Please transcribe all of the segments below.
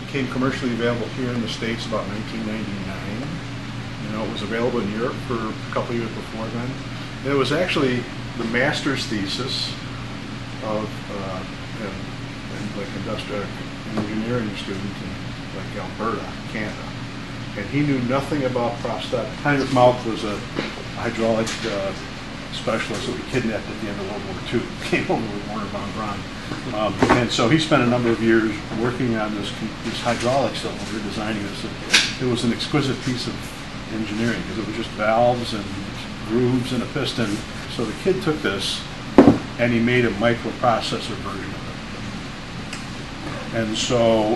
became commercially available here in the States about 1999. You know, it was available in Europe for a couple years before then. And it was actually the master's thesis of like industrial engineering student in like Alberta, Canada. And he knew nothing about prosthetic. Heinrich Mauck was a hydraulic specialist that we kidnapped at the end of World War II. Came over with Werner von Braun. And so he spent a number of years working on this hydraulic cylinder, designing this. It was an exquisite piece of engineering because it was just valves and grooves and a piston. So the kid took this and he made a microprocessor version of it.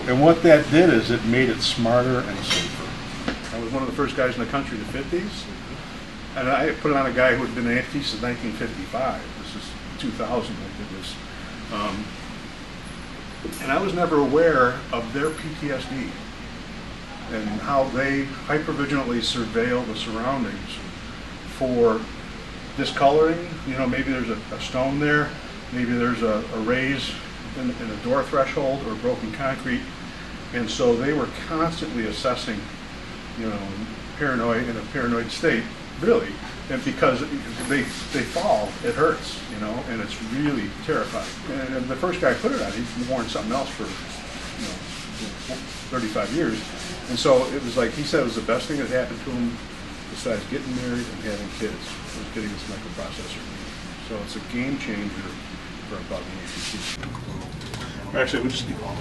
And what that did is it made it smarter and safer. I was one of the first guys in the country to fit these. And I put it on a guy who had been an amputee since 1955. This is 2000 I did this. And I was never aware of their PTSD and how they hypervigilantly surveil the surroundings for discoloring. You know, maybe there's a stone there, maybe there's a raise in a door threshold or broken concrete. And so they were constantly assessing, you know, in a paranoid state, really. And because they fall, it hurts, you know, and it's really terrifying. And the first guy put it on, he'd worn something else for, you know, 35 years. And so it was like, he said it was the best thing that happened to him besides getting married and having kids, was getting this microprocessor. So it's a game changer for a bug amputee. Actually, we're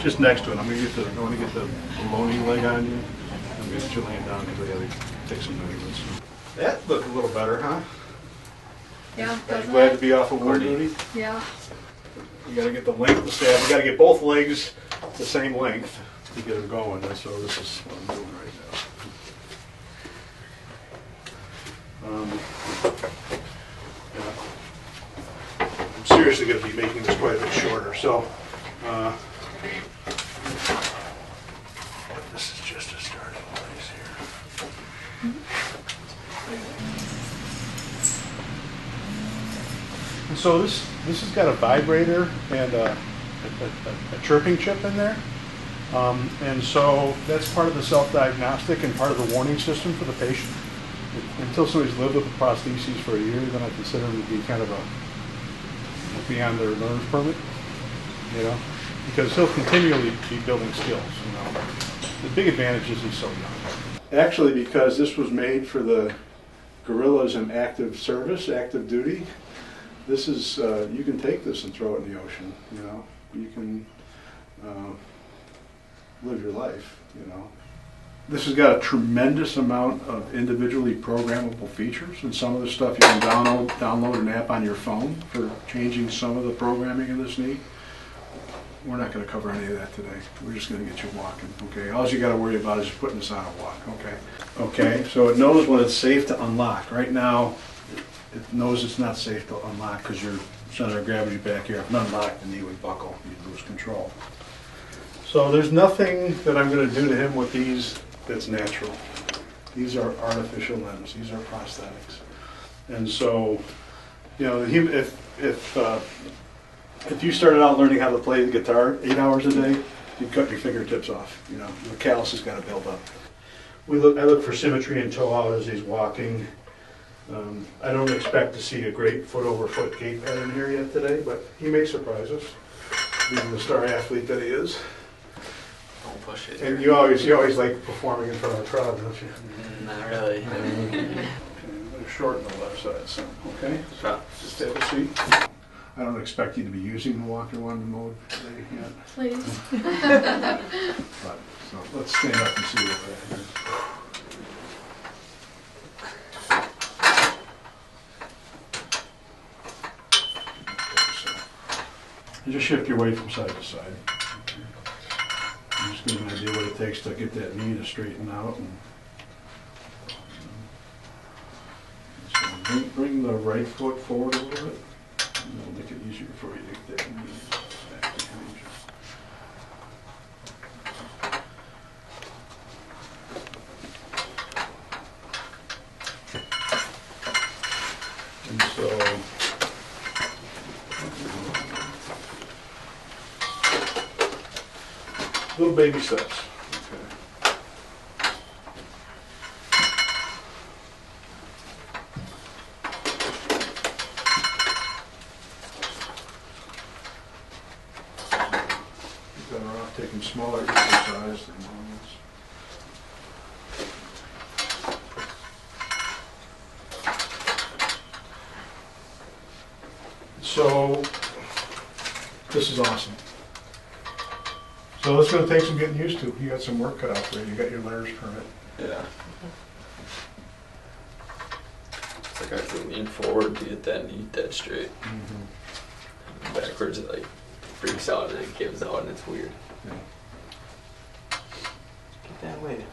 just next to it. I want to get the loaning leg on you. I'm going to get you laying down because I got to take some measurements. That looked a little better, huh? Yeah. Are you glad to be off of war duty? Yeah. You got to get the length of the stab. You got to get both legs the same length to get them going. And so this is what I'm doing right now. Yeah. I'm seriously going to be making this quite a bit shorter. So this is just a starting place here. And so this has got a vibrator and a chirping chip in there. And so that's part of the self-diagnostic and part of the warning system for the patient. Until somebody's lived with the prostheses for a year, then I consider them to be kind of beyond their learner's permit, you know, because he'll continually be building skills, you know. The big advantage is he's so young. Actually, because this was made for the guerrillas in active service, active duty, this is, you can take this and throw it in the ocean, you know. You can live your life, you know. This has got a tremendous amount of individually programmable features, and some of the stuff you can download an app on your phone for changing some of the programming in this knee. We're not going to cover any of that today. We're just going to get you walking, okay? All you got to worry about is just putting this on a walk, okay? Okay, so it knows when it's safe to unlock. Right now, it knows it's not safe to unlock because your center of gravity back here. If it unlocked, the knee would buckle. You'd lose control. So there's nothing that I'm going to do to him with these that's natural. These are artificial limbs. These are prosthetics. And so, you know, if you started out learning how to play the guitar 8 hours a day, you'd cut your fingertips off. You know, the callus has got to build up. I look for symmetry and toe out as he's walking. I don't expect to see a great foot-over-foot gait pattern here yet today, but he may surprise us, being the star athlete that he is. Don't push it. And you always like performing in front of a crowd, don't you? Not really. Okay, shorten the left side some, okay? Just have a seat. I don't expect you to be using the walker one mode today yet. Please. But, so let's stand up and see what we're at here. And just shift your weight from side to side. Okay. I'm just getting an idea what it takes to get that knee to straighten out. And, so bring the right foot forward a little bit. And that'll make it easier for you to get that knee back to hinge. And so little baby steps. some smaller equal sized ones. So, this is awesome. So it's going to take some getting used to. You got some work cut out for you. You got your learner's permit. Yeah. It's like I have to lean forward to get that knee dead straight. Mm-hmm. Backwards, it like freaks out and it gives out and it's weird. Yeah. Get that way.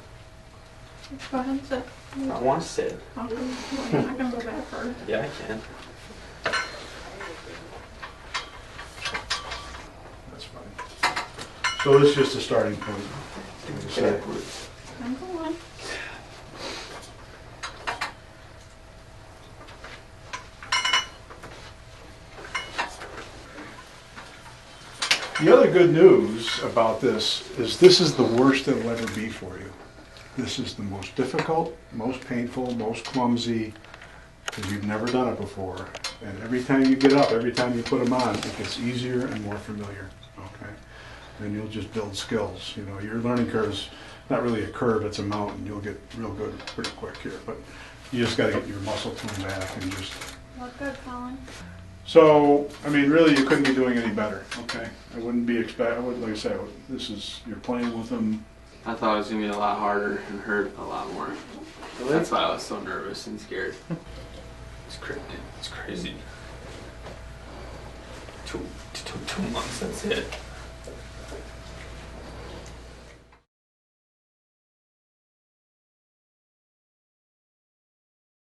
Go ahead and sit. I want to sit. Okay. Well, you're not gonna go back first. Yeah, I can. That's fine. So this is just a starting point. Like I said. Backwards. I'm going. The other good news about this is the worst it'll ever be for you. This is the most difficult, most painful, most clumsy, because you've never done it before. And every time you get up, every time you put them on, it gets easier and more familiar, okay? And you'll just build skills. You know, your learning curve is not really a curve, it's a mountain. You'll get real good pretty quick here, but you just gotta get your muscle tone back and just... Look good, Collin. So, I mean, really, you couldn't be doing any better, okay? I wouldn't be like I said, this is, you're playing with them. I thought it was going to be a lot harder and hurt a lot more. Really? That's why I was so nervous and scared. It's crazy. It's crazy. 2 months, that's it.